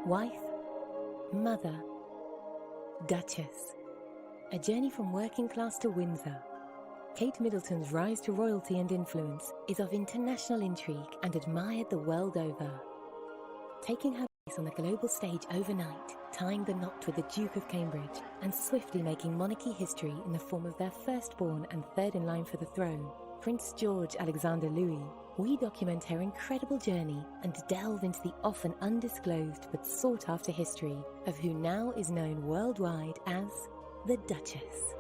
Wife, mother, Duchess. A journey from working class to Windsor. Kate Middleton's rise to royalty and influence is of international intrigue and admired the world over. Taking her place on the global stage overnight, tying the knot with the Duke of Cambridge, and swiftly making monarchy history in the form of their firstborn and third in line for the throne, Prince George Alexander Louis, we document her incredible journey and delve into the often undisclosed but sought-after history of who now is known worldwide as the Duchess.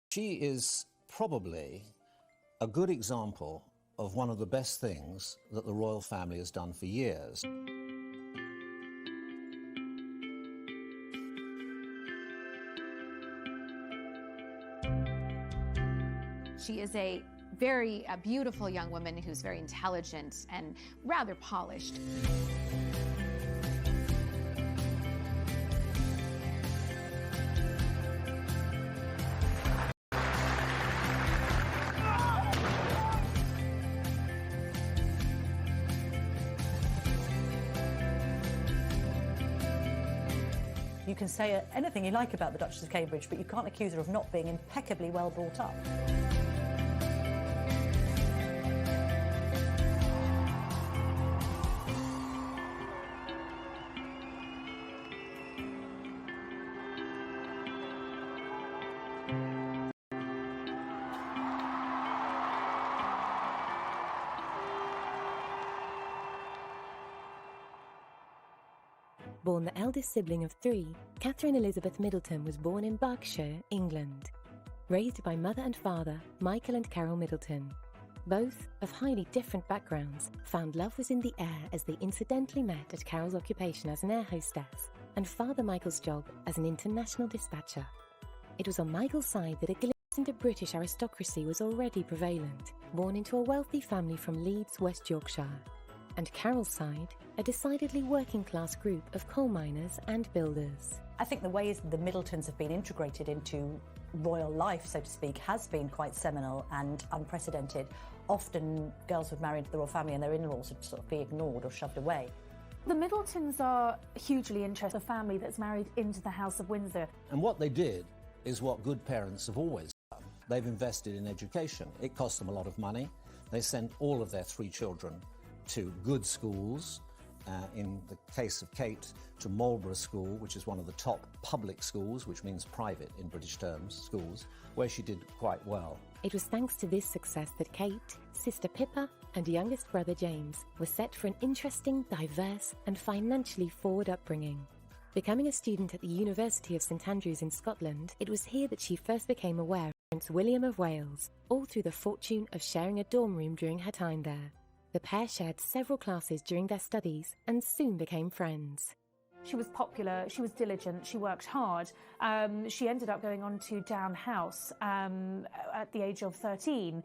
She is probably a good example of one of the best things that the royal family has done for years. She is a very beautiful young woman who's very intelligent and rather polished. You can say anything you like about the Duchess of Cambridge, but you can't accuse her of not being impeccably well brought up. Born the eldest sibling of three, Catherine Elizabeth Middleton was born in Berkshire, England. Raised by mother and father, Michael and Carol Middleton. Both, of highly different backgrounds, found love was in the air as they incidentally met at Carol's occupation as an air hostess, and Father Michael's job as an international dispatcher. It was on Michael's side that a glimpse into British aristocracy was already prevalent, born into a wealthy family from Leeds, West Yorkshire. And Carol's side, a decidedly working-class group of coal miners and builders. I think the ways the Middletons have been integrated into royal life, so to speak, has been quite seminal and unprecedented. Often girls would marry into the royal family and their in-laws would sort of be ignored or shoved away. The Middletons are hugely interested, a family that's married into the House of Windsor. And what they did is what good parents have always done. They've invested in education. It cost them a lot of money. They sent all of their three children to good schools. In the case of Kate, to Marlborough School, which is one of the top public schools, which means private in British terms, schools, where she did quite well. It was thanks to this success that Kate, sister Pippa, and youngest brother James were set for an interesting, diverse, and financially forward upbringing. Becoming a student at the University of St Andrews in Scotland, it was here that she first became aware of Prince William of Wales, all through the fortune of sharing a dorm room during her time there. The pair shared several classes during their studies and soon became friends. She was popular, she was diligent, she worked hard. She ended up going on to Down House at the age of 13.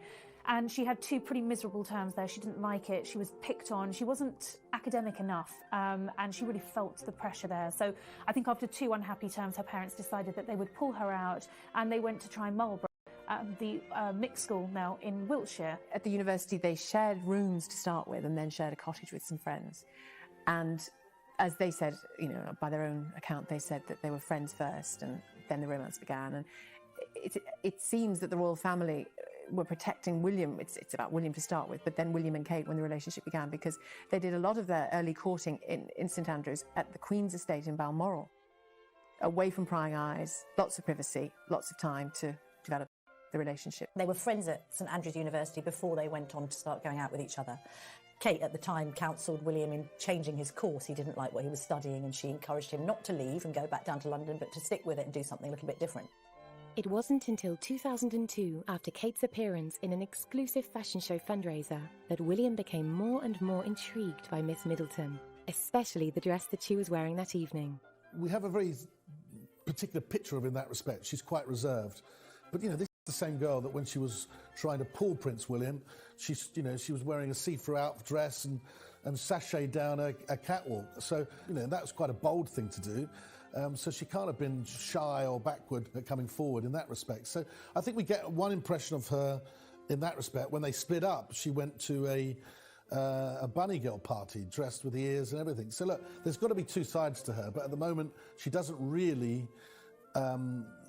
And she had two pretty miserable terms there. She didn't like it, she was picked on, she wasn't academic enough, and she really felt the pressure there. So I think after two unhappy terms, her parents decided that they would pull her out, and they went to try Marlborough. The mixed school now in Wiltshire. At the university they shared rooms to start with and then shared a cottage with some friends. And as they said, you know, by their own account, they said that they were friends first and then the romance began. And it seems that the royal family were protecting William. It's about William to start with, but then William and Kate when the relationship began, because they did a lot of their early courting in St Andrews at the Queen's estate in Balmoral. Away from prying eyes, lots of privacy, lots of time to develop the relationship. They were friends at St Andrews University before they went on to start going out with each other. Kate at the time counselled William in changing his course. He didn't like what he was studying and she encouraged him not to leave and go back down to London, but to stick with it and do something a little bit different. It wasn't until 2002, after Kate's appearance in an exclusive fashion show fundraiser, that William became more and more intrigued by Miss Middleton, especially the dress that she was wearing that evening. We have a very particular picture of her in that respect. She's quite reserved. But, you know, this is the same girl that when she was trying to pull Prince William, she was wearing a see-through out dress and sashayed down a catwalk. So, you know, that was quite a bold thing to do. So she can't have been shy or backward at coming forward in that respect. So I think we get one impression of her in that respect. When they split up, she went to a bunny girl party, dressed with the ears and everything. So look, there's got to be two sides to her, but at the moment she doesn't really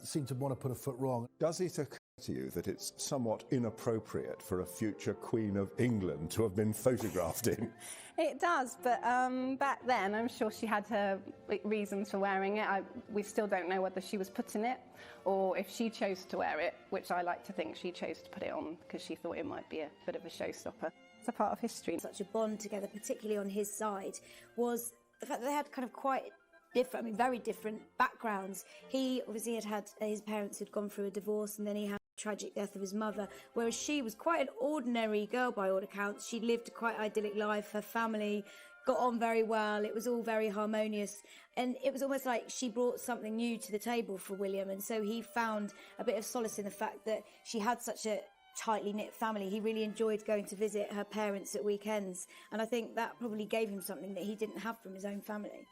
seem to want to put a foot wrong. Does it occur to you that it's somewhat inappropriate for a future Queen of England to have been photographed in? It does, but back then I'm sure she had her reasons for wearing it. We still don't know whether she was put in it or if she chose to wear it, which I like to think she chose to put it on because she thought it might be a bit of a showstopper. It's a part of history. Such a bond together, particularly on his side, was the fact that they had kind of quite different, I mean, very different backgrounds. He obviously had his parents had gone through a divorce, and then he had the tragic death of his mother, whereas she was quite an ordinary girl by all accounts. She lived a quite idyllic life. Her family got on very well. It was all very harmonious, and it was almost like she brought something new to the table for William, and so he found a bit of solace in the fact that she had such a tightly knit family. He really enjoyed going to visit her parents at weekends, and I think that probably gave him something that he didn't have from his own family.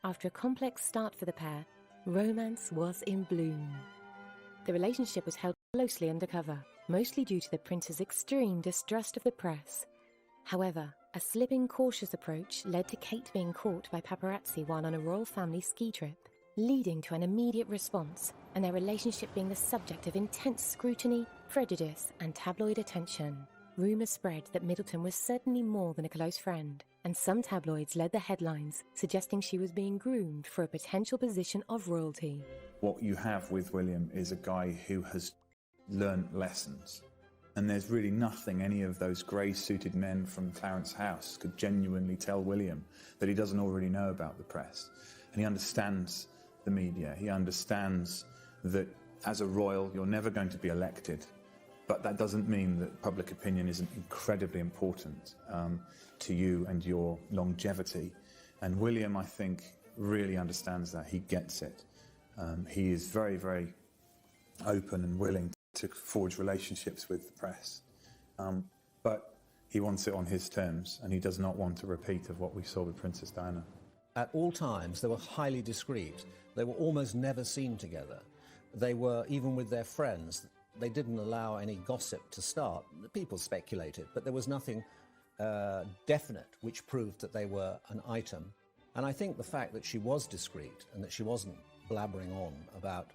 After a complex start for the pair, romance was in bloom. The relationship was held closely undercover, mostly due to the prince's extreme distrust of the press. However, a slipping, cautious approach led to Kate being caught by paparazzi while on a royal family ski trip, leading to an immediate response and their relationship being the subject of intense scrutiny, prejudice and tabloid attention. Rumours spread that Middleton was certainly more than a close friend, and some tabloids led the headlines, suggesting she was being groomed for a potential position of royalty. What you have with William is a guy who has learnt lessons, and there's really nothing any of those grey-suited men from Clarence House could genuinely tell William that he doesn't already know about the press. And he understands the media. He understands that as a royal you're never going to be elected, but that doesn't mean that public opinion isn't incredibly important to you and your longevity. And William, I think, really understands that. He gets it. He is very, very open and willing to forge relationships with the press. But he wants it on his terms, and he does not want a repeat of what we saw with Princess Diana. At all times, they were highly discreet. They were almost never seen together. They were, even with their friends, they didn't allow any gossip to start. People speculated, but there was nothing definite which proved that they were an item. And I think the fact that she was discreet and that she wasn't blabbering on about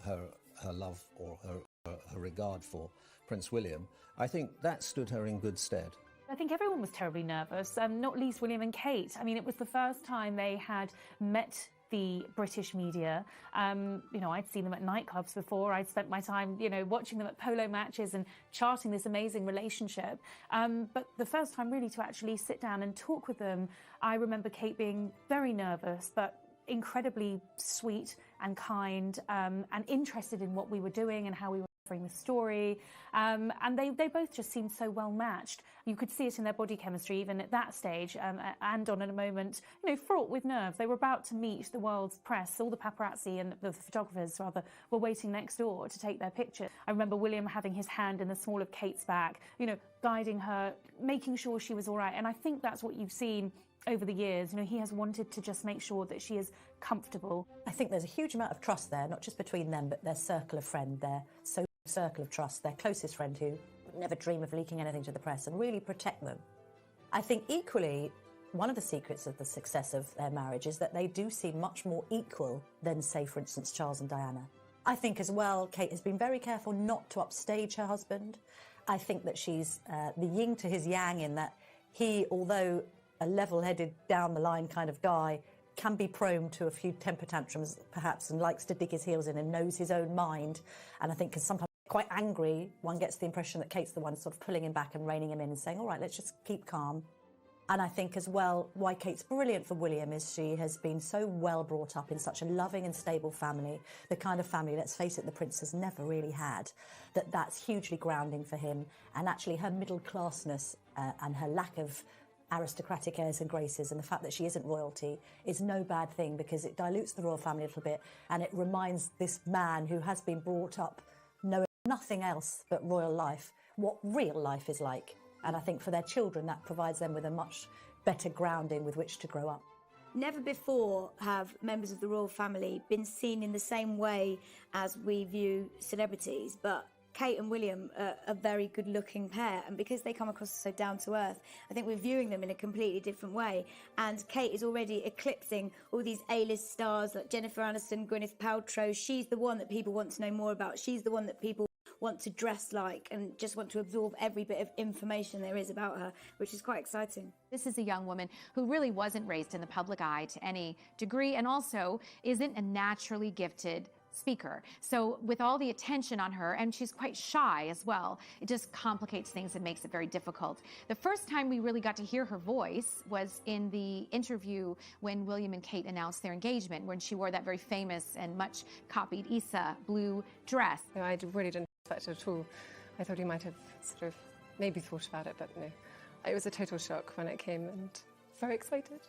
her love or her regard for Prince William, I think that stood her in good stead. I think everyone was terribly nervous, not least William and Kate. I mean, it was the first time they had met the British media. I'd seen them at nightclubs before. I'd spent my time, watching them at polo matches and charting this amazing relationship. But the first time really to actually sit down and talk with them, I remember Kate being very nervous, but incredibly sweet and kind, and interested in what we were doing and how we were offering the story. And they both just seemed so well matched. You could see it in their body chemistry even at that stage, and on in a moment, fraught with nerves. They were about to meet the world's press. All the paparazzi and the photographers, rather, were waiting next door to take their picture. I remember William having his hand in the small of Kate's back, guiding her, making sure she was all right. And I think that's what you've seen over the years. He has wanted to just make sure that she is comfortable. I think there's a huge amount of trust there, not just between them, but their circle of friend, their social circle of trust, their closest friend who would never dream of leaking anything to the press and really protect them. I think equally, one of the secrets of the success of their marriage is that they do seem much more equal than, say, for instance, Charles and Diana. I think as well, Kate has been very careful not to upstage her husband. I think that she's the yin to his yang in that he, although a level-headed, down-the-line kind of guy, can be prone to a few temper tantrums, perhaps, and likes to dig his heels in and knows his own mind. And I think because sometimes quite angry, one gets the impression that Kate's the one sort of pulling him back and reining him in and saying, all right, let's just keep calm. And I think as well, why Kate's brilliant for William is she has been so well brought up in such a loving and stable family, the kind of family, let's face it, the Prince has never really had, that's hugely grounding for him. And actually her middle-classness and her lack of aristocratic airs and graces and the fact that she isn't royalty is no bad thing, because it dilutes the royal family a little bit and it reminds this man who has been brought up knowing nothing else but royal life what real life is like. And I think for their children that provides them with a much better grounding with which to grow up. Never before have members of the royal family been seen in the same way as we view celebrities, but Kate and William are a very good-looking pair, and because they come across so down-to-earth, I think we're viewing them in a completely different way. And Kate is already eclipsing all these A-list stars like Jennifer Aniston, Gwyneth Paltrow. She's the one that people want to know more about. She's the one that people want to dress like and just want to absorb every bit of information there is about her, which is quite exciting. This is a young woman who really wasn't raised in the public eye to any degree, and also isn't a naturally gifted speaker. So with all the attention on her, and she's quite shy as well, it just complicates things and makes it very difficult. The first time we really got to hear her voice was in the interview when William and Kate announced their engagement, when she wore that very famous and much copied Issa blue dress. No, I really didn't expect it at all. I thought he might have sort of maybe thought about it, but no. It was a total shock when it came, and very excited.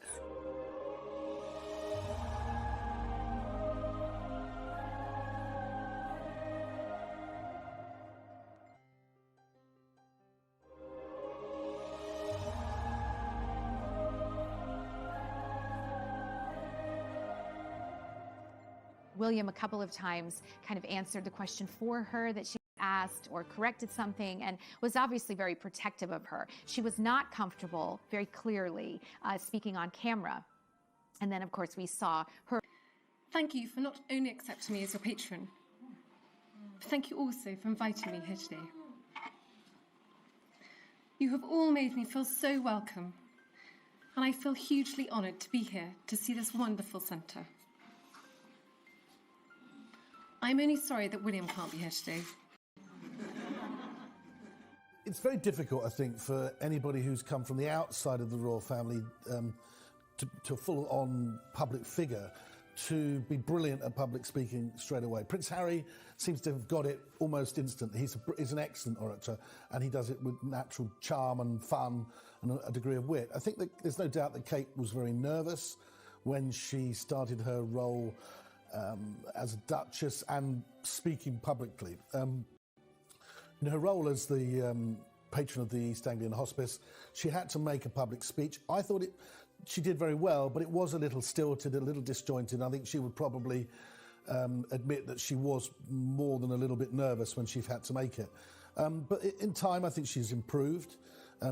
William a couple of times kind of answered the question for her that she asked, or corrected something, and was obviously very protective of her. She was not comfortable, very clearly, speaking on camera. And then, of course, we saw her. Thank you for not only accepting me as your patron, but thank you also for inviting me here today. You have all made me feel so welcome, and I feel hugely honoured to be here to see this wonderful centre. I'm only sorry that William can't be here today. It's very difficult, I think, for anybody who's come from the outside of the royal family to a full-on public figure to be brilliant at public speaking straight away. Prince Harry seems to have got it almost instantly. He's an excellent orator, and he does it with natural charm and fun and a degree of wit. I think that there's no doubt that Kate was very nervous when she started her role as a Duchess and speaking publicly. In her role as the patron of the East Anglian Hospice, she had to make a public speech. I thought she did very well, but it was a little stilted, a little disjointed. I think she would probably admit that she was more than a little bit nervous when she had to make it. But in time, I think she's improved.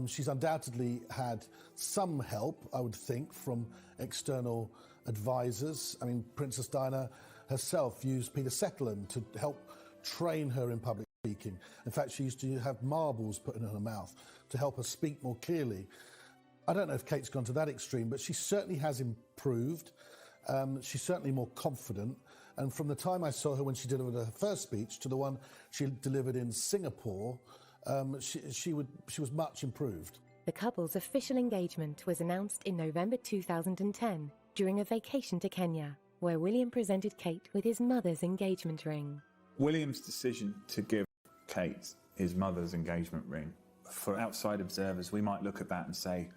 She's undoubtedly had some help, I would think, from external advisors. I mean, Princess Diana herself used Peter Settleton to help train her in public speaking. In fact, she used to have marbles put in her mouth to help her speak more clearly. I don't know if Kate's gone to that extreme, but she certainly has improved. She's certainly more confident. And from the time I saw her when she delivered her first speech to the one she delivered in Singapore, she was much improved. The couple's official engagement was announced in November 2010 during a vacation to Kenya, where William presented Kate with his mother's engagement ring. William's decision to give Kate his mother's engagement ring, for outside observers, we might look at that and say,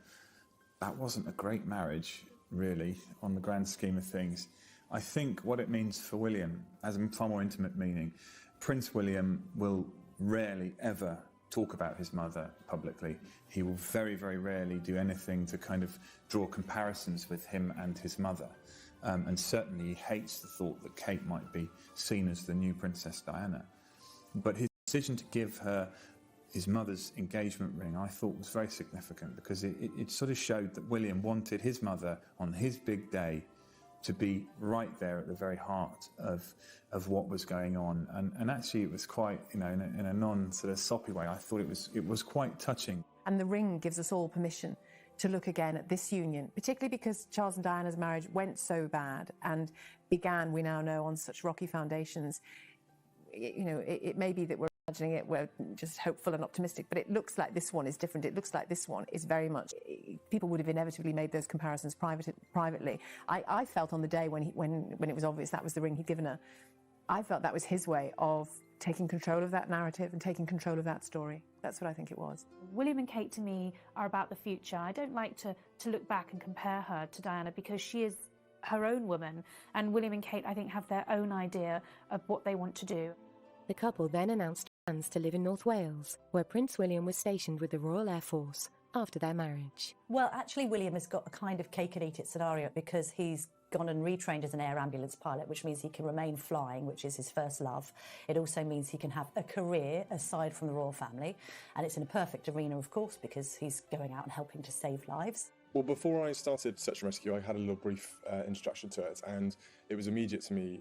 that wasn't a great marriage, really, on the grand scheme of things. I think what it means for William has a far more intimate meaning. Prince William will rarely ever talk about his mother publicly. He will very, very rarely do anything to kind of draw comparisons with him and his mother. And certainly he hates the thought that Kate might be seen as the new Princess Diana. But his decision to give her his mother's engagement ring, I thought, was very significant, because it sort of showed that William wanted his mother on his big day to be right there at the very heart of what was going on. And actually it was quite, in a non-sort of soppy way, I thought it was quite touching. And the ring gives us all permission to look again at this union, particularly because Charles and Diana's marriage went so bad and began, we now know, on such rocky foundations. It may be that we're imagining it, we're just hopeful and optimistic, but it looks like this one is different. It looks like this one is very much, people would have inevitably made those comparisons privately. I felt on the day when it was obvious that was the ring he'd given her, I felt that was his way of taking control of that narrative and taking control of that story. That's what I think it was. William and Kate, to me, are about the future. I don't like to look back and compare her to Diana, because she is her own woman, and William and Kate, I think, have their own idea of what they want to do. The couple then announced plans to live in North Wales, where Prince William was stationed with the Royal Air Force after their marriage. Well, actually, William has got a kind of cake-and-eat-it scenario because he's gone and retrained as an air ambulance pilot, which means he can remain flying, which is his first love. It also means he can have a career aside from the royal family, and it's in a perfect arena, of course, because he's going out and helping to save lives. Well, before I started Search and Rescue, I had a little brief introduction to it, and it was immediate to me.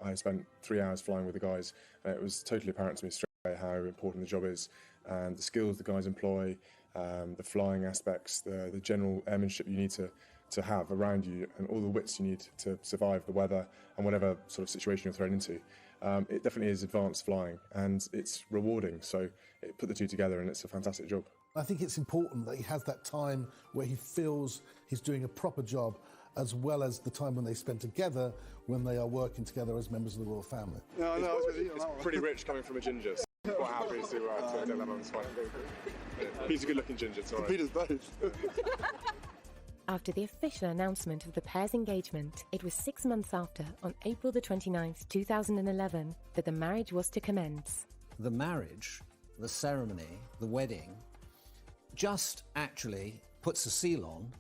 I spent 3 hours flying with the guys, and it was totally apparent to me straight away how important the job is, and the skills the guys employ, the flying aspects, the general airmanship you need to have around you, and all the wits you need to survive the weather and whatever sort of situation you're thrown into. It definitely is advanced flying, and it's rewarding, so it put the two together, and it's a fantastic job. I think it's important that he has that time where he feels he's doing a proper job, as well as the time when they spend together when they are working together as members of the royal family. No, it's pretty rich coming from a ginger, so I'm quite happy to get that on the spot. Peter's a good-looking ginger, it's all right. Peter's both. After the official announcement of the pair's engagement, it was 6 months after, on April the 29th, 2011, that the marriage was to commence. The marriage, the ceremony, the wedding, just actually puts a seal on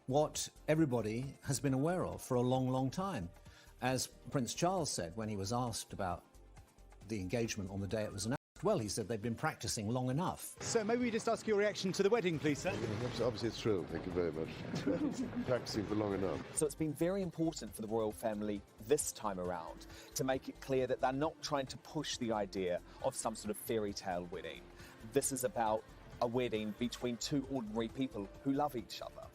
what everybody has been aware of for a long, long time. As Prince Charles said when he was asked about the engagement on the day it was announced, well, he said they'd been practicing long enough. So maybe we just ask your reaction to the wedding, please, sir? Yeah, obviously thrilled, thank you very much. Practicing for long enough. So it's been very important for the royal family this time around to make it clear that they're not trying to push the idea of some sort of fairy tale wedding. This is about a wedding between two ordinary people who love each other.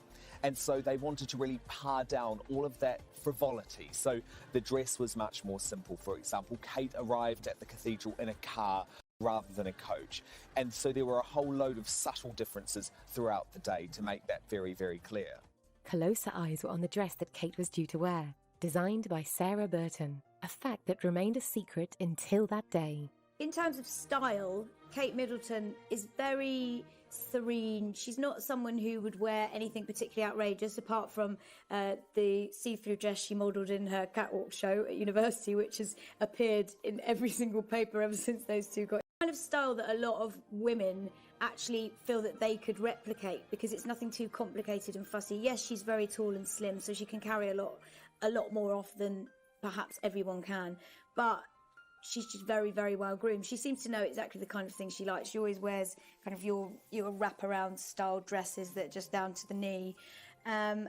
And so they wanted to really pare down all of that frivolity. So the dress was much more simple. For example, Kate arrived at the cathedral in a car rather than a coach. And so there were a whole load of subtle differences throughout the day to make that very, very clear. Closer eyes were on the dress that Kate was due to wear, designed by Sarah Burton, a fact that remained a secret until that day. In terms of style, Kate Middleton is very serene. She's not someone who would wear anything particularly outrageous, apart from the see-through dress she modelled in her catwalk show at university, which has appeared in every single paper ever since those two got. Kind of style that a lot of women actually feel that they could replicate because it's nothing too complicated and fussy. Yes, she's very tall and slim, so she can carry a lot more off than perhaps everyone can, but she's just very, very well groomed. She seems to know exactly the kind of thing she likes. She always wears kind of your wraparound style dresses that are just down to the knee. And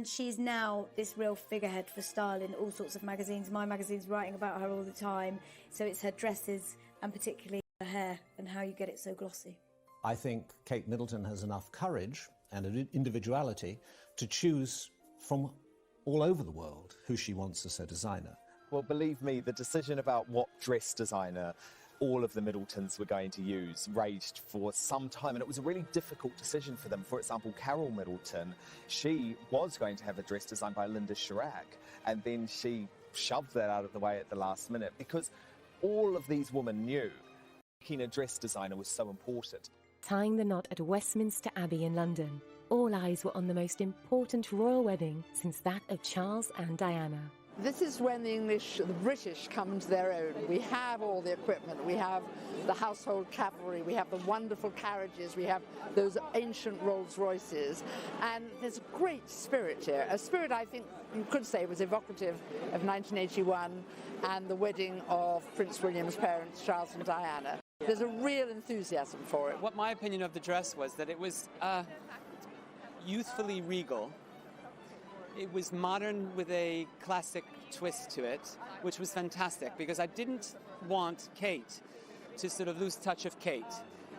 she's now this real figurehead for style in all sorts of magazines. My magazine's writing about her all the time. So it's her dresses and particularly her hair and how you get it so glossy. I think Kate Middleton has enough courage and individuality to choose from all over the world who she wants as her designer. Well, believe me, the decision about what dress designer all of the Middletons were going to use raged for some time, and it was a really difficult decision for them. For example, Carol Middleton, she was going to have a dress designed by Linda Chirac, and then she shoved that out of the way at the last minute because all of these women knew picking a dress designer was so important. Tying the knot at Westminster Abbey in London, all eyes were on the most important royal wedding since that of Charles and Diana. This is when the British come into their own. We have all the equipment, we have the household cavalry, we have the wonderful carriages, we have those ancient Rolls Royces, and there's a great spirit here. A spirit I think you could say was evocative of 1981 and the wedding of Prince William's parents, Charles and Diana. There's a real enthusiasm for it. What my opinion of the dress was that it was youthfully regal. It was modern with a classic twist to it, which was fantastic because I didn't want Kate to sort of lose touch of Kate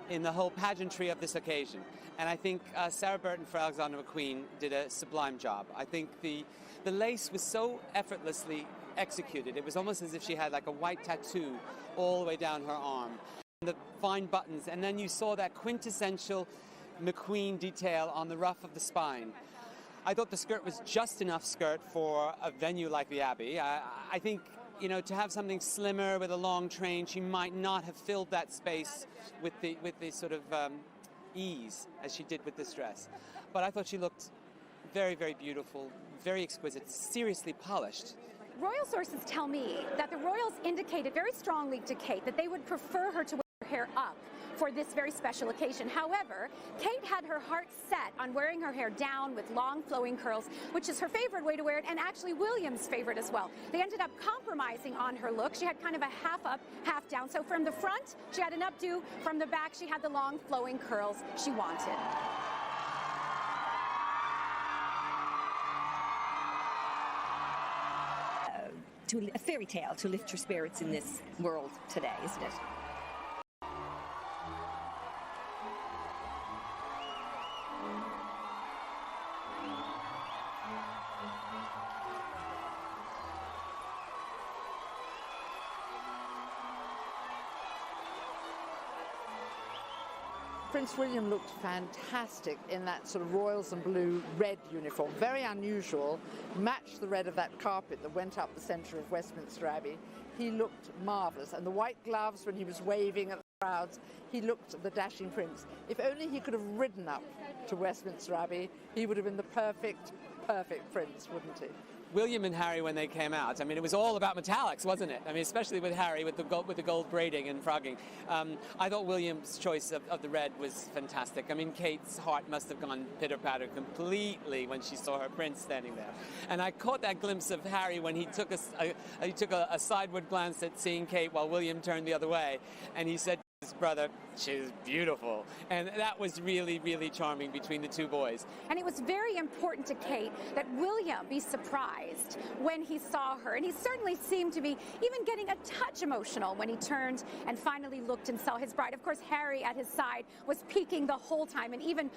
in the whole pageantry of this occasion. And I think Sarah Burton for Alexander McQueen did a sublime job. I think the lace was so effortlessly executed. It was almost as if she had like a white tattoo all the way down her arm. The fine buttons, and then you saw that quintessential McQueen detail on the ruff of the spine. I thought the skirt was just enough skirt for a venue like the Abbey. I think, to have something slimmer with a long train, she might not have filled that space with the sort of ease as she did with this dress. But I thought she looked very, very beautiful, very exquisite, seriously polished. Royal sources tell me that the royals indicated very strongly to Kate that they would prefer her to wear her hair up for this very special occasion. However, Kate had her heart set on wearing her hair down with long flowing curls, which is her favorite way to wear it, and actually William's favorite as well. They ended up compromising on her look. She had kind of a half up, half down. So from the front, she had an updo. From the back, she had the long flowing curls she wanted. A fairy tale to lift your spirits in this world today, isn't it? Prince William looked fantastic in that sort of royals and blue red uniform, very unusual, matched the red of that carpet that went up the centre of Westminster Abbey. He looked marvellous, and the white gloves when he was waving at the crowds, he looked the dashing prince. If only he could have ridden up to Westminster Abbey, he would have been the perfect prince, wouldn't he? William and Harry, when they came out, I mean, it was all about metallics, wasn't it? I mean, especially with Harry, with the gold braiding and frogging. I thought William's choice of the red was fantastic. I mean, Kate's heart must have gone pitter-patter completely when she saw her prince standing there. And I caught that glimpse of Harry when he took a sideward glance at seeing Kate while William turned the other way, and he said to his brother, "She's beautiful." And that was really, really charming between the two boys. And it was very important to Kate that William be surprised when he saw her. And he certainly seemed to be even getting a touch emotional when he turned and finally looked and saw his bride. Of course, Harry at his side was peeking the whole time and even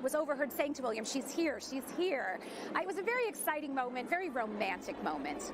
was overheard saying to William, "She's here, she's here." It was a very exciting moment, very romantic moment.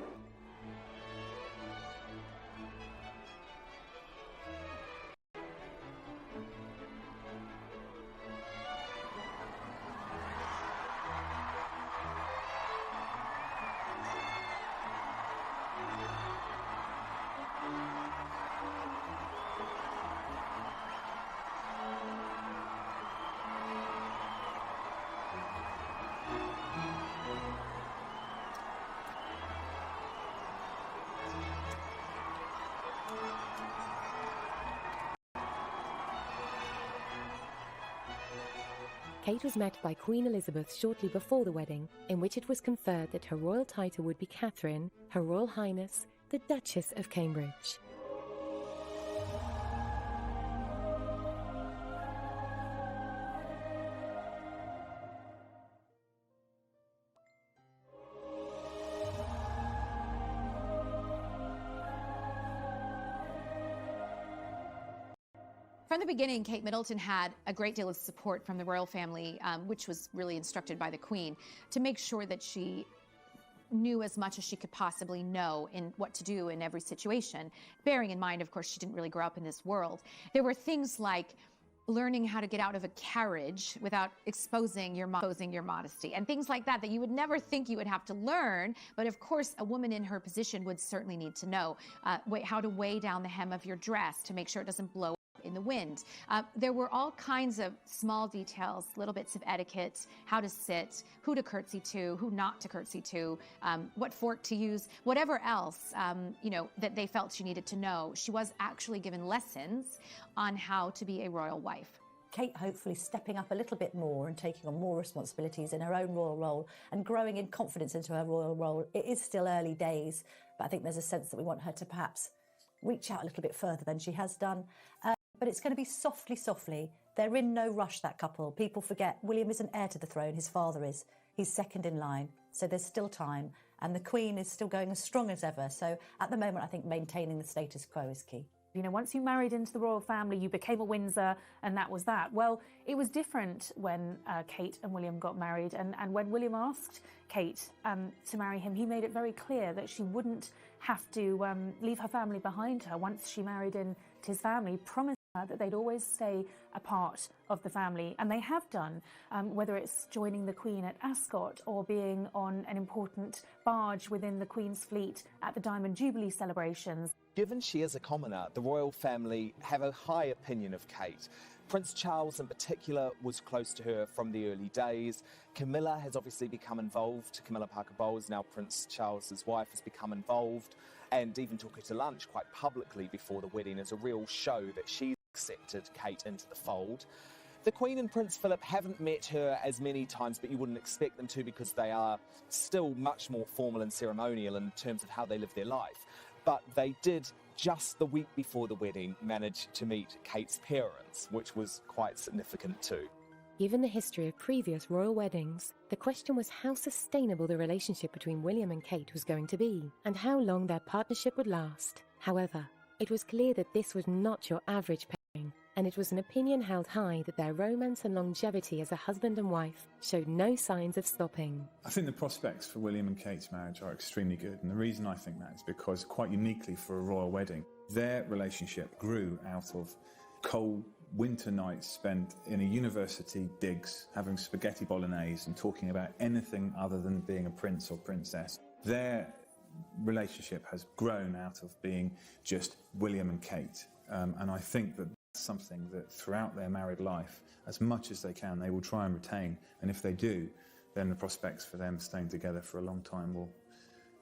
Kate was met by Queen Elizabeth shortly before the wedding, in which it was conferred that her royal title would be Catherine, Her Royal Highness, the Duchess of Cambridge. From the beginning, Kate Middleton had a great deal of support from the royal family, which was really instructed by the Queen, to make sure that she knew as much as she could possibly know in what to do in every situation, bearing in mind, of course, she didn't really grow up in this world. There were things like learning how to get out of a carriage without exposing your modesty, and things like that that you would never think you would have to learn, but of course a woman in her position would certainly need to know how to weigh down the hem of your dress to make sure it doesn't blow in the wind. There were all kinds of small details, little bits of etiquette, how to sit, who to curtsy to, who not to curtsy to, what fork to use, whatever else, that they felt she needed to know. She was actually given lessons on how to be a royal wife. Kate hopefully stepping up a little bit more and taking on more responsibilities in her own royal role and growing in confidence into her royal role. It is still early days, but I think there's a sense that we want her to perhaps reach out a little bit further than she has done. But it's going to be softly, softly. They're in no rush, that couple. People forget William isn't heir to the throne, his father is. He's second in line, so there's still time. And the Queen is still going as strong as ever. So at the moment, I think maintaining the status quo is key. You know, once you married into the royal family, you became a Windsor, and that was that. Well, it was different when Kate and William got married. And when William asked Kate to marry him, he made it very clear that she wouldn't have to leave her family behind her once she married into his family, promised her that they'd always stay a part of the family. And they have done, whether it's joining the Queen at Ascot or being on an important barge within the Queen's fleet at the Diamond Jubilee celebrations. Given she is a commoner, the royal family have a high opinion of Kate. Prince Charles in particular was close to her from the early days. Camilla has obviously become involved. Camilla Parker Bowles, now Prince Charles's wife, has become involved and even took her to lunch quite publicly before the wedding as a real show that she's accepted Kate into the fold. The Queen and Prince Philip haven't met her as many times, but you wouldn't expect them to because they are still much more formal and ceremonial in terms of how they live their life. But they did, just the week before the wedding, manage to meet Kate's parents, which was quite significant too. Given the history of previous royal weddings, the question was how sustainable the relationship between William and Kate was going to be, and how long their partnership would last. However, it was clear that this was not your average pairing, and it was an opinion held high that their romance and longevity as a husband and wife showed no signs of stopping. I think the prospects for William and Kate's marriage are extremely good, and the reason I think that is because, quite uniquely for a royal wedding, their relationship grew out of cold winter nights spent in a university digs having spaghetti bolognese and talking about anything other than being a prince or princess. Their relationship has grown out of being just William and Kate, and I think that that's something that throughout their married life, as much as they can, they will try and retain, and if they do, then the prospects for them staying together for a long time will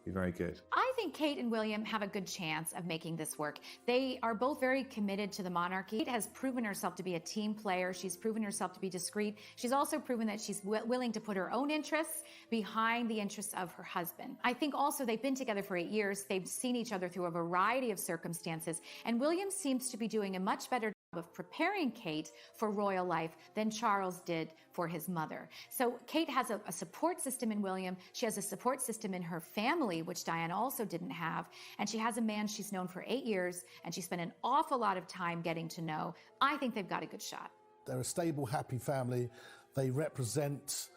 be very good. I think Kate and William have a good chance of making this work. They are both very committed to the monarchy. Kate has proven herself to be a team player. She's proven herself to be discreet. She's also proven that she's willing to put her own interests behind the interests of her husband. I think also they've been together for 8 years. They've seen each other through a variety of circumstances, and William seems to be doing a much better of preparing Kate for royal life than Charles did for his mother. So Kate has a support system in William. She has a support system in her family, which Diana also didn't have. And she has a man she's known for 8 years, and she spent an awful lot of time getting to know. I think they've got a good shot. They're a stable, happy family. They represent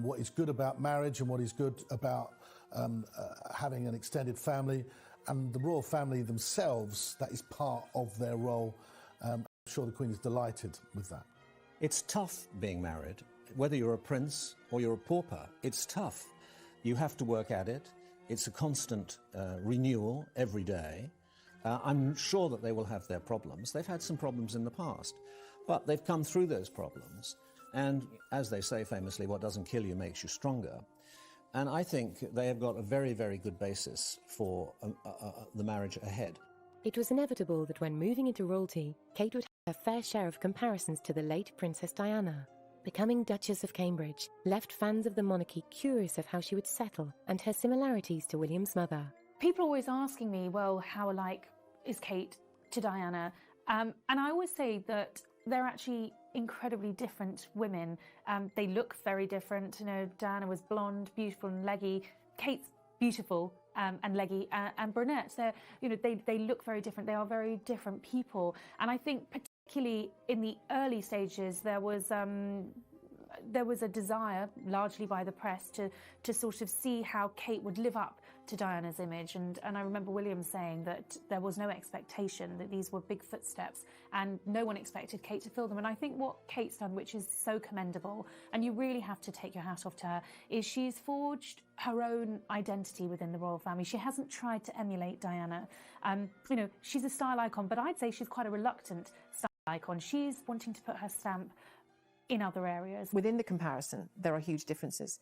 what is good about marriage and what is good about having an extended family. And the royal family themselves, that is part of their role. I'm sure the Queen is delighted with that. It's tough being married. Whether you're a prince or you're a pauper, it's tough. You have to work at it. It's a constant renewal every day. I'm sure that they will have their problems. They've had some problems in the past, but they've come through those problems. And as they say famously, what doesn't kill you makes you stronger. And I think they have got a very, very good basis for the marriage ahead. It was inevitable that when moving into royalty, Kate would have a fair share of comparisons to the late Princess Diana. Becoming Duchess of Cambridge left fans of the monarchy curious of how she would settle and her similarities to William's mother. People are always asking me, well, how alike is Kate to Diana? And I always say that they're actually incredibly different women. They look very different. You know, Diana was blonde, beautiful and leggy. Kate's beautiful and leggy and brunette. They're, you know, they look very different. They are very different people. And I think particularly in the early stages, there was a desire, largely by the press, to sort of see how Kate would live up to Diana's image. And I remember William saying that there was no expectation, that these were big footsteps, and no one expected Kate to fill them. And I think what Kate's done, which is so commendable, and you really have to take your hat off to her, is she's forged her own identity within the royal family. She hasn't tried to emulate Diana. You know, she's a style icon, but I'd say she's quite a reluctant style icon. She's wanting to put her stamp in other areas. Within the comparison, there are huge differences.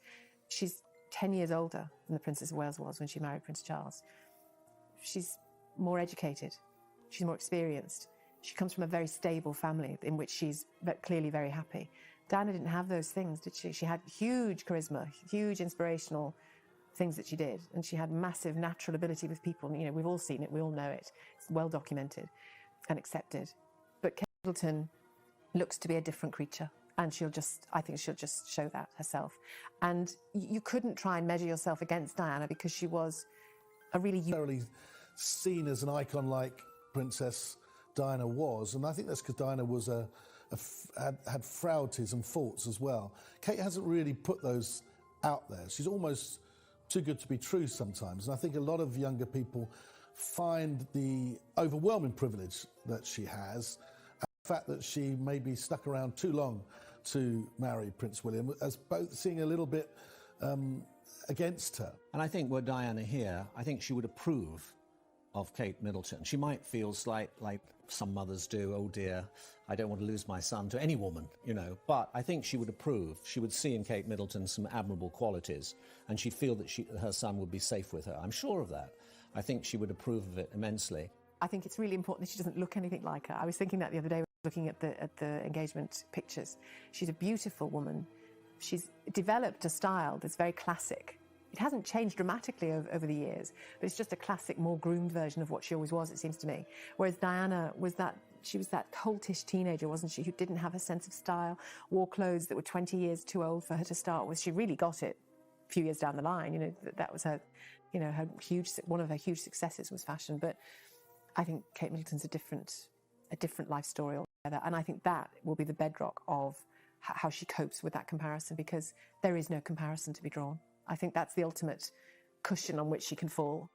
She's 10 years older than the Princess of Wales was when she married Prince Charles. She's more educated. She's more experienced. She comes from a very stable family in which she's clearly very happy. Diana didn't have those things, did she? She had huge charisma, huge inspirational things that she did, and she had massive natural ability with people. You know, we've all seen it, we all know it. It's well documented and accepted. But Kate Middleton looks to be a different creature. And I think she'll just show that herself. And you couldn't try and measure yourself against Diana because she was a really seen as an icon like Princess Diana was. And I think that's because Diana was had frailties and faults as well. Kate hasn't really put those out there. She's almost too good to be true sometimes. And I think a lot of younger people find the overwhelming privilege that she has, and the fact that she maybe stuck around too long to marry Prince William, as both seeing a little bit against her. And I think were Diana here, I think she would approve of Kate Middleton. She might feel like some mothers do, oh dear, I don't want to lose my son to any woman, you know. But I think she would approve. She would see in Kate Middleton some admirable qualities, and she'd feel that her son would be safe with her. I'm sure of that. I think she would approve of it immensely. I think it's really important that she doesn't look anything like her. I was thinking that the other day. Looking at the engagement pictures, she's a beautiful woman. She's developed a style that's very classic. It hasn't changed dramatically over the years, but it's just a classic, more groomed version of what she always was, it seems to me. Whereas Diana was she was that coltish teenager, wasn't she, who didn't have a sense of style, wore clothes that were 20 years too old for her to start with. She really got it a few years down the line. You know, that was her, you know, one of her huge successes was fashion. But I think Kate Middleton's a different life story altogether, and I think that will be the bedrock of how she copes with that comparison, because there is no comparison to be drawn. I think that's the ultimate cushion on which she can fall.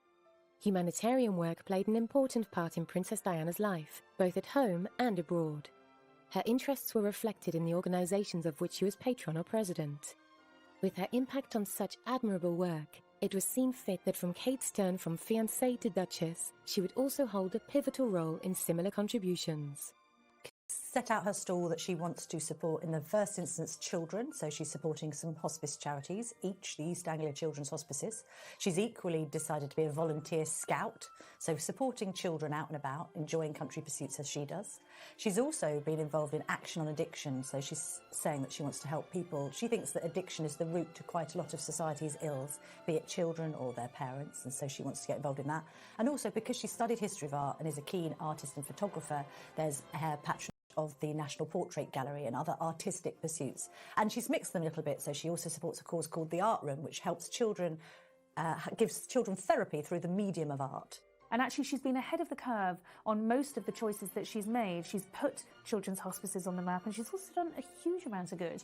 Humanitarian work played an important part in Princess Diana's life, both at home and abroad. Her interests were reflected in the organisations of which she was patron or president. With her impact on such admirable work, it was seen fit that from Kate's turn from fiancée to Duchess, she would also hold a pivotal role in similar contributions. Set out her stall that she wants to support, in the first instance, children. So she's supporting some hospice charities, each the East Anglia Children's Hospices. She's equally decided to be a volunteer scout, so supporting children out and about, enjoying country pursuits as she does. She's also been involved in action on addiction, so she's saying that she wants to help people. She thinks that addiction is the root to quite a lot of society's ills, be it children or their parents, and so she wants to get involved in that. And also, because she studied history of art and is a keen artist and photographer, there's her patronage of the National Portrait Gallery and other artistic pursuits. And she's mixed them a little bit, so she also supports a cause called the Art Room, which helps children, gives children therapy through the medium of art. And actually, she's been ahead of the curve on most of the choices that she's made. She's put children's hospices on the map, and she's also done a huge amount of good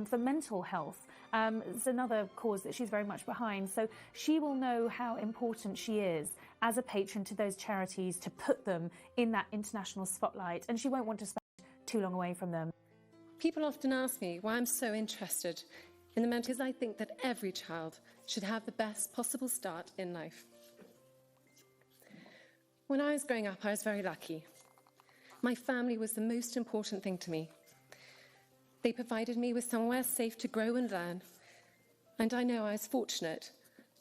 for mental health. It's another cause that she's very much behind. So she will know how important she is as a patron to those charities, to put them in that international spotlight, and she won't want to spend too long away from them. People often ask me why I'm so interested in the mental, because I think that every child should have the best possible start in life. When I was growing up, I was very lucky. My family was the most important thing to me. They provided me with somewhere safe to grow and learn, and I know I was fortunate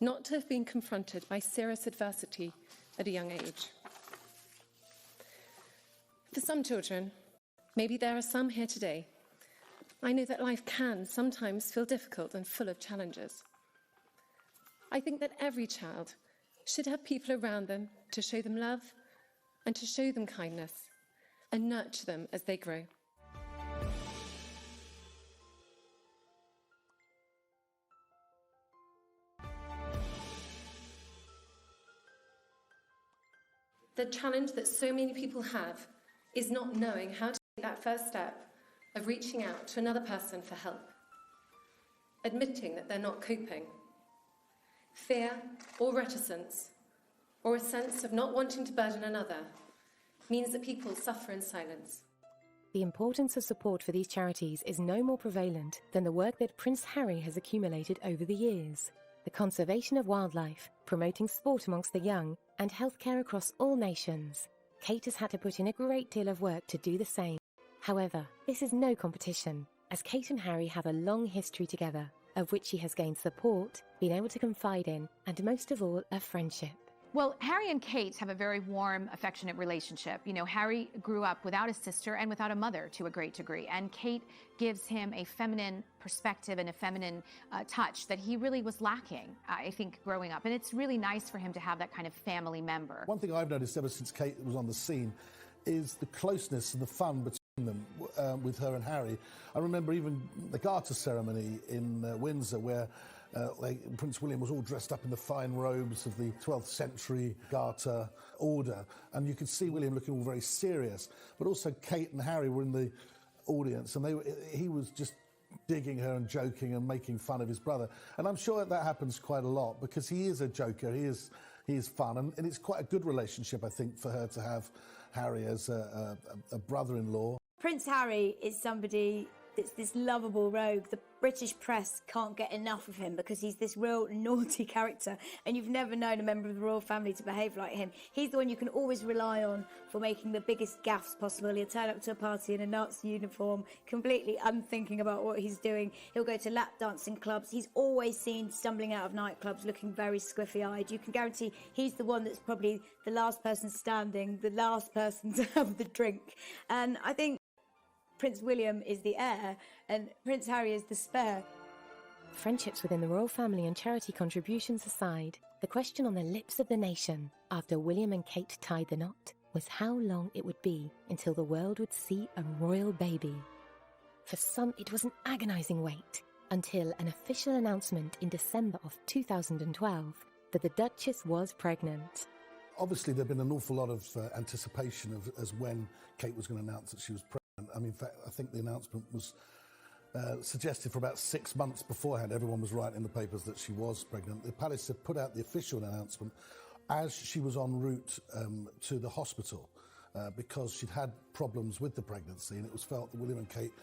not to have been confronted by serious adversity at a young age. For some children, maybe there are some here today, I know that life can sometimes feel difficult and full of challenges. I think that every child should have people around them to show them love and to show them kindness and nurture them as they grow. The challenge that so many people have is not knowing how to take that first step of reaching out to another person for help, admitting that they're not coping. Fear or reticence, or a sense of not wanting to burden another, means that people suffer in silence. The importance of support for these charities is no more prevalent than the work that Prince Harry has accumulated over the years. The conservation of wildlife, promoting sport amongst the young, and healthcare across all nations. Kate has had to put in a great deal of work to do the same. However, this is no competition, as Kate and Harry have a long history together, of which she has gained support, been able to confide in, and most of all, a friendship. Well, Harry and Kate have a very warm, affectionate relationship. You know, Harry grew up without a sister and without a mother to a great degree, and Kate gives him a feminine perspective and a feminine touch that he really was lacking, I think, growing up. And it's really nice for him to have that kind of family member. One thing I've noticed ever since Kate was on the scene is the closeness and the fun between them with her and Harry. I remember even the Garter ceremony in Windsor, where Prince William was all dressed up in the fine robes of the 12th century Garter order, and you could see William looking all very serious, but also Kate and Harry were in the audience, and he was just digging her and joking and making fun of his brother. And I'm sure that happens quite a lot, because he is a joker, he is fun, and it's quite a good relationship, I think, for her to have Harry as a brother-in-law. Prince Harry is somebody that's this lovable rogue. The British press can't get enough of him because he's this real naughty character, and you've never known a member of the royal family to behave like him. He's the one you can always rely on for making the biggest gaffes possible. He'll turn up to a party in a Nazi uniform, completely unthinking about what he's doing. He'll go to lap dancing clubs. He's always seen stumbling out of nightclubs looking very squiffy-eyed. You can guarantee he's the one that's probably the last person standing, the last person to have the drink. And I think Prince William is the heir and Prince Harry is the spare. Friendships within the royal family and charity contributions aside, the question on the lips of the nation after William and Kate tied the knot was how long it would be until the world would see a royal baby. For some, it was an agonising wait, until an official announcement in December of 2012 that the Duchess was pregnant. Obviously, there'd been an awful lot of anticipation as when Kate was going to announce that she was pregnant. I mean, in fact, I think the announcement was suggested for about 6 months beforehand. Everyone was writing in the papers that she was pregnant. The palace had put out the official announcement as she was en route to the hospital because she'd had problems with the pregnancy, and it was felt that William and Kate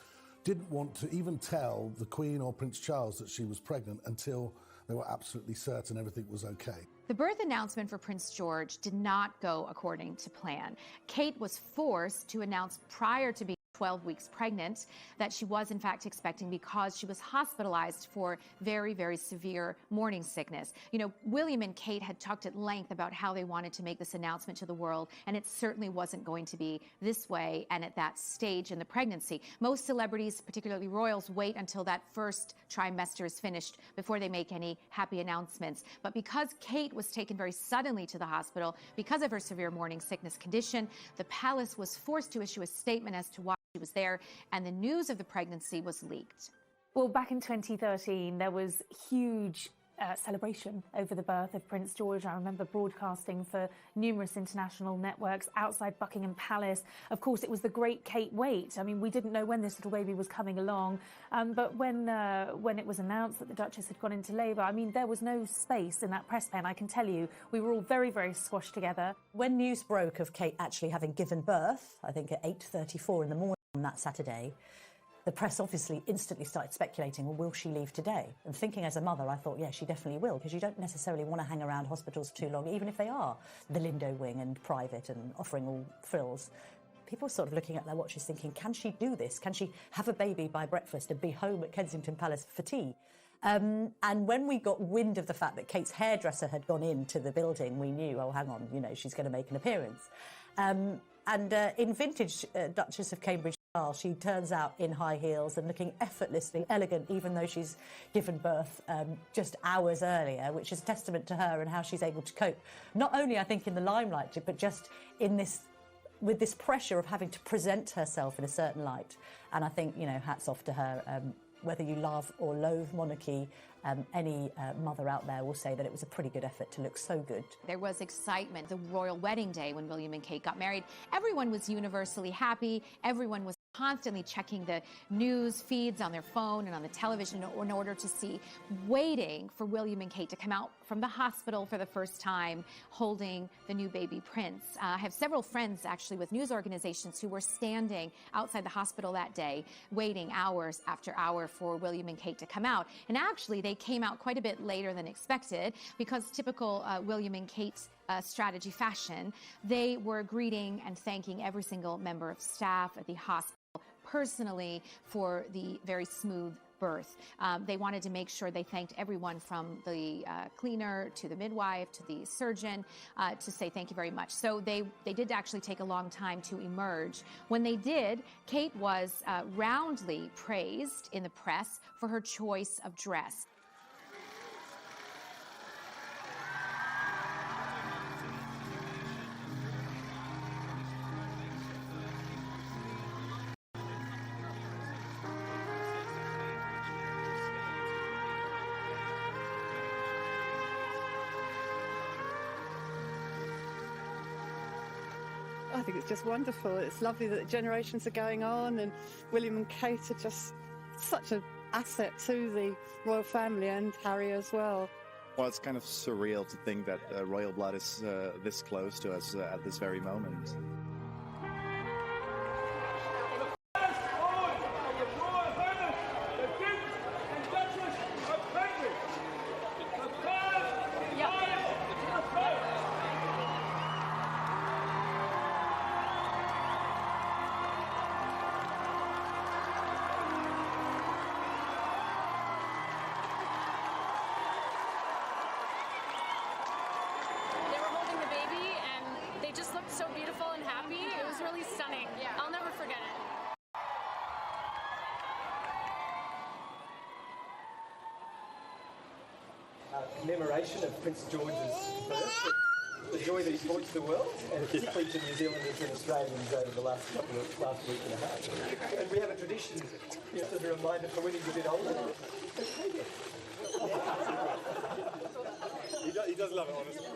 didn't want to even tell the Queen or Prince Charles that she was pregnant until they were absolutely certain everything was okay. The birth announcement for Prince George did not go according to plan. Kate was forced to announce prior to being 12 weeks pregnant that she was in fact expecting because she was hospitalized for very, very severe morning sickness. You know, William and Kate had talked at length about how they wanted to make this announcement to the world, and it certainly wasn't going to be this way and at that stage in the pregnancy. Most celebrities, particularly royals, wait until that first trimester is finished before they make any happy announcements. But because Kate was taken very suddenly to the hospital because of her severe morning sickness condition, the palace was forced to issue a statement as to why she was there, and the news of the pregnancy was leaked. Well, back in 2013, there was huge celebration over the birth of Prince George. I remember broadcasting for numerous international networks outside Buckingham Palace. Of course, it was the great Kate wait. I mean, we didn't know when this little baby was coming along, but when it was announced that the Duchess had gone into labour, I mean, there was no space in that press pen, I can tell you. We were all very, very squashed together. When news broke of Kate actually having given birth, I think at 8:34 in the morning on that Saturday, the press obviously instantly started speculating, well, will she leave today? And thinking as a mother, I thought, yeah, she definitely will, because you don't necessarily want to hang around hospitals too long, even if they are the Lindo wing and private and offering all frills. People were sort of looking at their watches thinking, can she do this? Can she have a baby by breakfast and be home at Kensington Palace for tea? And when we got wind of the fact that Kate's hairdresser had gone into the building, we knew, oh, hang on, you know, she's going to make an appearance. And in vintage Duchess of Cambridge style, she turns out in high heels and looking effortlessly elegant, even though she's given birth just hours earlier, which is a testament to her and how she's able to cope. Not only, I think, in the limelight, but just in this, with this pressure of having to present herself in a certain light. And I think, you know, hats off to her. Whether you love or loathe monarchy, any mother out there will say that it was a pretty good effort to look so good. There was excitement the royal wedding day when William and Kate got married. Everyone was universally happy. Everyone was constantly checking the news feeds on their phone and on the television in order to see, waiting for William and Kate to come out from the hospital for the first time, holding the new baby prince. I have several friends actually with news organizations who were standing outside the hospital that day, waiting hours after hour for William and Kate to come out. And actually, they came out quite a bit later than expected because typical William and Kate's strategy fashion, they were greeting and thanking every single member of staff at the hospital personally for the very smooth birth. They wanted to make sure they thanked everyone from the cleaner to the midwife to the surgeon to say thank you very much. So they did actually take a long time to emerge. When they did, Kate was roundly praised in the press for her choice of dress. I think it's just wonderful. It's lovely that generations are going on, and William and Kate are just such an asset to the royal family, and Harry as well. Well, it's kind of surreal to think that royal blood is this close to us at this very moment. So beautiful and commemoration of Prince George's birth, the joy that he's brought to the world, and particularly to New Zealanders and Australians over the last week and a half. And we have a tradition, just as a reminder for when he's a bit older. He does love it, honestly.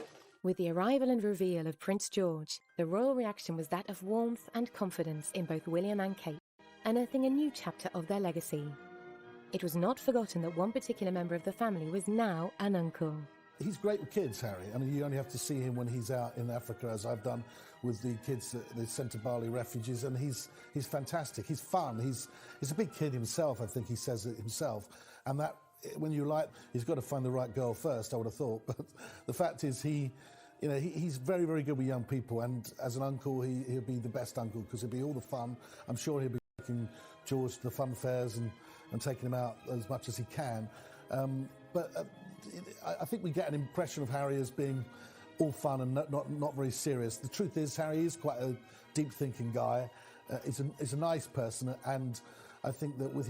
With the arrival and reveal of Prince George, the royal reaction was that of warmth and confidence in both William and Kate, unearthing a new chapter of their legacy. It was not forgotten that one particular member of the family was now an uncle. He's great with kids, Harry. I mean, you only have to see him when he's out in Africa, as I've done with the kids at the Centre Bali refugees, and he's fantastic. He's fun. He's a big kid himself, I think he says it himself. And that, when you like, he's got to find the right girl first, I would have thought. But the fact is, he's very, very good with young people, and as an uncle, he'll be the best uncle because he'll be all the fun. I'm sure he'll be taking George to the fun fairs and taking him out as much as he can. I think we get an impression of Harry as being all fun and not very serious. The truth is, Harry is quite a deep-thinking guy. He's a nice person, and I think that with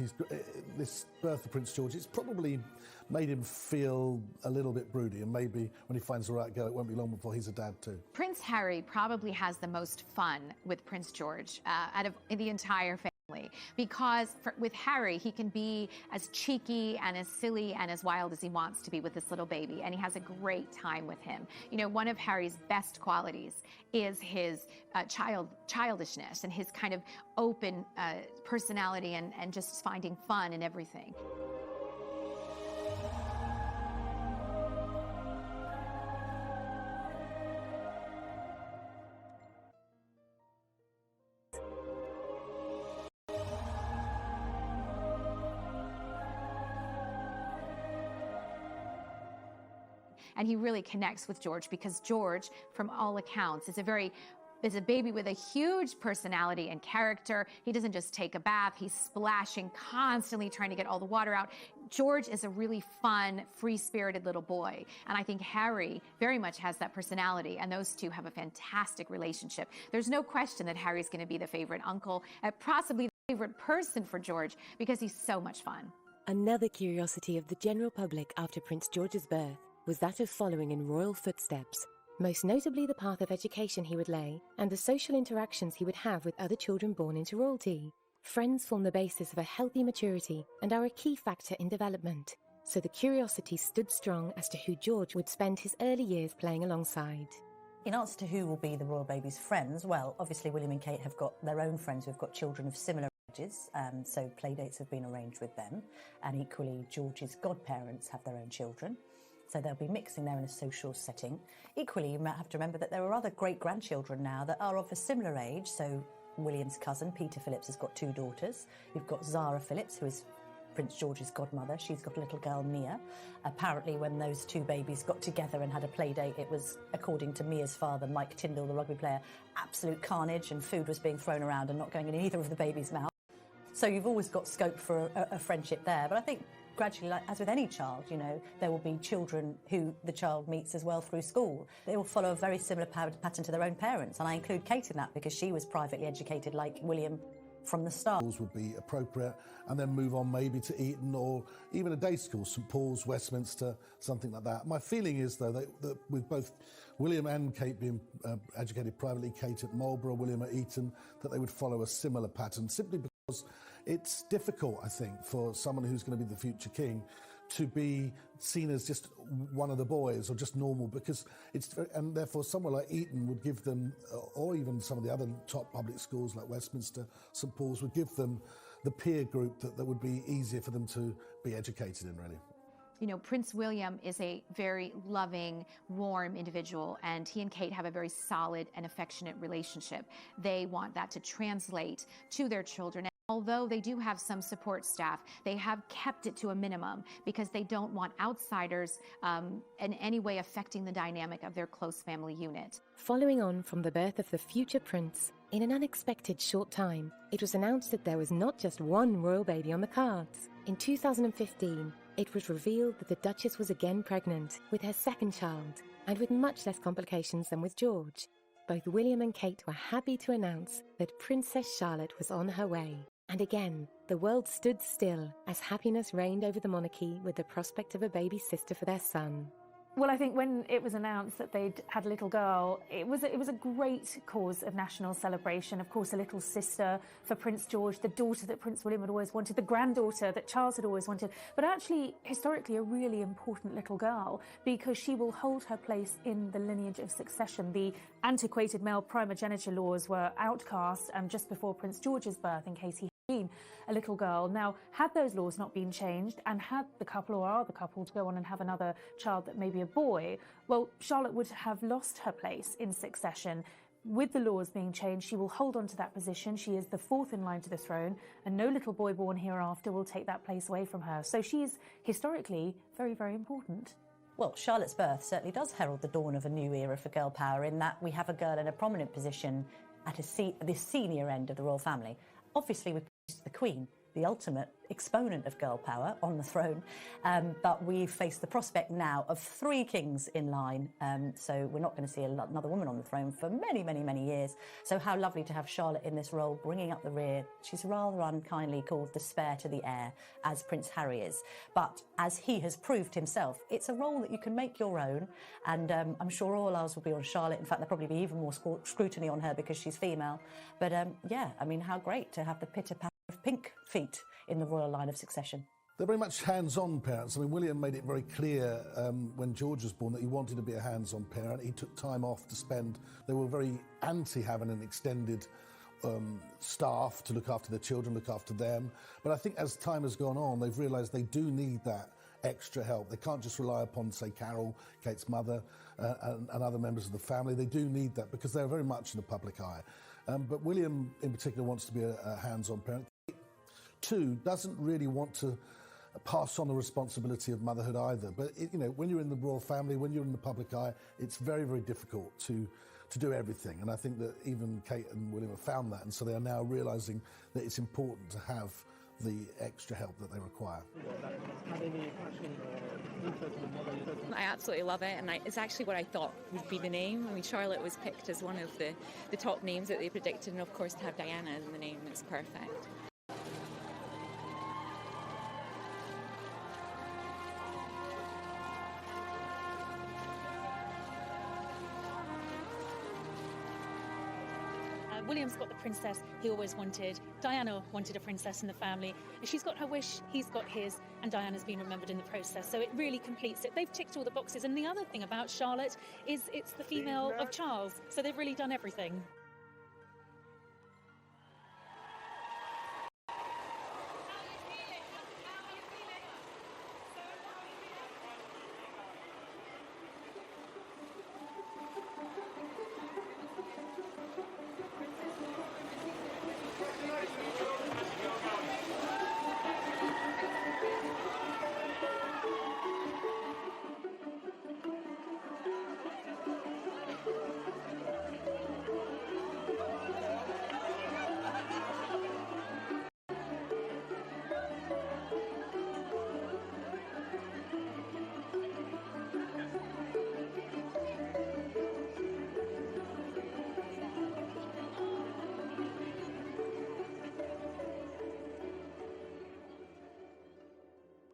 this birth of Prince George, it's probably made him feel a little bit broody, and maybe when he finds the right girl, it won't be long before he's a dad too. Prince Harry probably has the most fun with Prince George out of the entire family, because with Harry, he can be as cheeky and as silly and as wild as he wants to be with this little baby, and he has a great time with him. You know, one of Harry's best qualities is his childishness and his kind of open personality and just finding fun in everything. And he really connects with George because George, from all accounts, is a baby with a huge personality and character. He doesn't just take a bath, he's splashing, constantly trying to get all the water out. George is a really fun, free-spirited little boy. And I think Harry very much has that personality, and those two have a fantastic relationship. There's no question that Harry's going to be the favorite uncle, possibly the favorite person for George, because he's so much fun. Another curiosity of the general public after Prince George's birth was that of following in royal footsteps, most notably the path of education he would lay and the social interactions he would have with other children born into royalty. Friends form the basis of a healthy maturity and are a key factor in development, so the curiosity stood strong as to who George would spend his early years playing alongside. In answer to who will be the royal baby's friends, well, obviously William and Kate have got their own friends who've got children of similar ages, so playdates have been arranged with them, and equally George's godparents have their own children. So they'll be mixing there in a social setting. Equally, you might have to remember that there are other great-grandchildren now that are of a similar age. So William's cousin, Peter Phillips, has got 2 daughters. You've got Zara Phillips, who is Prince George's godmother. She's got a little girl, Mia. Apparently, when those 2 babies got together and had a play date, it was, according to Mia's father, Mike Tyndall, the rugby player, absolute carnage, and food was being thrown around and not going in either of the babies' mouths. So you've always got scope for a friendship there. But I think gradually, like as with any child, you know, there will be children who the child meets as well through school. They will follow a very similar pattern to their own parents, and I include Kate in that because she was privately educated like William from the start. Schools would be appropriate, and then move on maybe to Eton or even a day school, St Paul's, Westminster, something like that. My feeling is, though, that with both William and Kate being educated privately, Kate at Marlborough, William at Eton, that they would follow a similar pattern, simply because it's difficult, I think, for someone who's going to be the future king to be seen as just one of the boys or just normal, because and therefore somewhere like Eton would give them, or even some of the other top public schools like Westminster, St Paul's, would give them the peer group that would be easier for them to be educated in, really. You know, Prince William is a very loving, warm individual, and he and Kate have a very solid and affectionate relationship. They want that to translate to their children. Although they do have some support staff, they have kept it to a minimum because they don't want outsiders in any way affecting the dynamic of their close family unit. Following on from the birth of the future prince, in an unexpected short time, it was announced that there was not just one royal baby on the cards. In 2015, it was revealed that the Duchess was again pregnant with her second child, and with much less complications than with George. Both William and Kate were happy to announce that Princess Charlotte was on her way. And again, the world stood still as happiness reigned over the monarchy with the prospect of a baby sister for their son. Well, I think when it was announced that they'd had a little girl, it was a great cause of national celebration. Of course, a little sister for Prince George, the daughter that Prince William had always wanted, the granddaughter that Charles had always wanted, but actually, historically, a really important little girl because she will hold her place in the lineage of succession. The antiquated male primogeniture laws were outcast just before Prince George's birth in case he been a little girl. Now, had those laws not been changed and had the couple or are the couple to go on and have another child that may be a boy, well, Charlotte would have lost her place in succession. With the laws being changed, she will hold on to that position. She is the fourth in line to the throne, and no little boy born hereafter will take that place away from her. So she's historically very, very important. Well, Charlotte's birth certainly does herald the dawn of a new era for girl power in that we have a girl in a prominent position at the senior end of the royal family. Obviously, we the Queen, the ultimate exponent of girl power on the throne, but we face the prospect now of 3 kings in line, so we're not going to see another woman on the throne for many, many, many years. So how lovely to have Charlotte in this role, bringing up the rear. She's rather unkindly called the spare to the heir, as Prince Harry is, but as he has proved himself, it's a role that you can make your own, and I'm sure all eyes will be on Charlotte. In fact, there'll probably be even more scrutiny on her because she's female, but yeah, I mean, how great to have the pitter-patter of pink feet in the royal line of succession. They're very much hands-on parents. I mean, William made it very clear when George was born that he wanted to be a hands-on parent. He took time off to spend. They were very anti having an extended staff to look after their children, look after them. But I think as time has gone on, they've realised they do need that extra help. They can't just rely upon, say, Carol, Kate's mother, and other members of the family. They do need that because they're very much in the public eye. But William, in particular, wants to be a hands-on parent. Too, doesn't really want to pass on the responsibility of motherhood either. But, you know, when you're in the royal family, when you're in the public eye, it's very, very difficult to do everything. And I think that even Kate and William have found that. And so they are now realising that it's important to have the extra help that they require. I absolutely love it, and it's actually what I thought would be the name. I mean, Charlotte was picked as one of the top names that they predicted, and of course to have Diana in the name is perfect. William's got the princess he always wanted. Diana wanted a princess in the family. If she's got her wish, he's got his, and Diana's been remembered in the process. So it really completes it. They've ticked all the boxes. And the other thing about Charlotte is it's the female of Charles. So they've really done everything.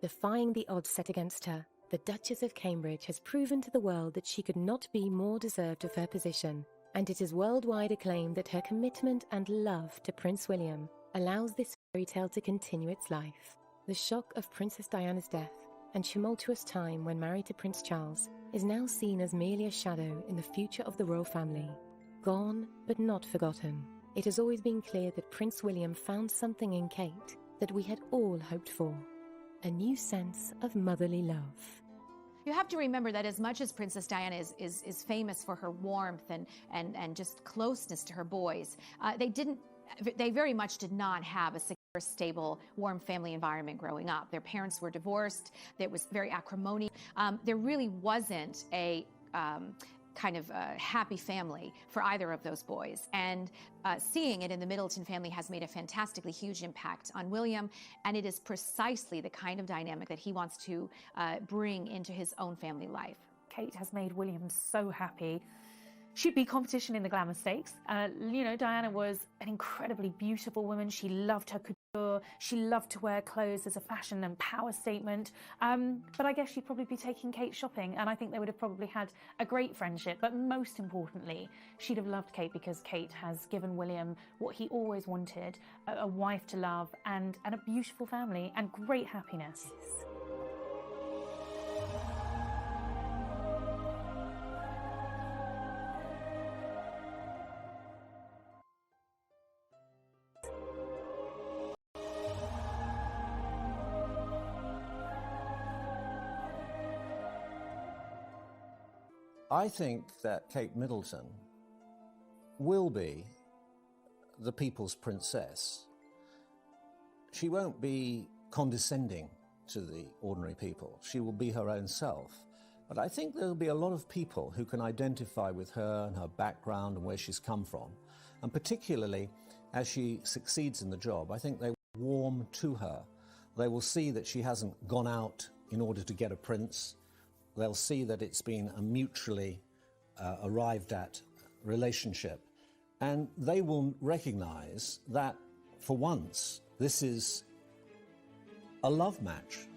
Defying the odds set against her, the Duchess of Cambridge has proven to the world that she could not be more deserved of her position, and it is worldwide acclaimed that her commitment and love to Prince William allows this fairy tale to continue its life. The shock of Princess Diana's death and tumultuous time when married to Prince Charles is now seen as merely a shadow in the future of the royal family. Gone, but not forgotten, it has always been clear that Prince William found something in Kate that we had all hoped for. A new sense of motherly love. You have to remember that as much as Princess Diana is famous for her warmth and just closeness to her boys, they very much did not have a secure, stable, warm family environment growing up. Their parents were divorced. There was very acrimony. There really wasn't a kind of a happy family for either of those boys. And seeing it in the Middleton family has made a fantastically huge impact on William, and it is precisely the kind of dynamic that he wants to bring into his own family life. Kate has made William so happy. She'd be competition in the glamour stakes. You know, Diana was an incredibly beautiful woman. She loved her couture. She loved to wear clothes as a fashion and power statement. But I guess she'd probably be taking Kate shopping, and I think they would have probably had a great friendship. But most importantly, she'd have loved Kate because Kate has given William what he always wanted, a wife to love and a beautiful family and great happiness. I think that Kate Middleton will be the people's princess. She won't be condescending to the ordinary people. She will be her own self. But I think there'll be a lot of people who can identify with her and her background and where she's come from. And particularly as she succeeds in the job, I think they will warm to her. They will see that she hasn't gone out in order to get a prince. They'll see that it's been a mutually arrived at relationship. And they will recognize that, for once, this is a love match.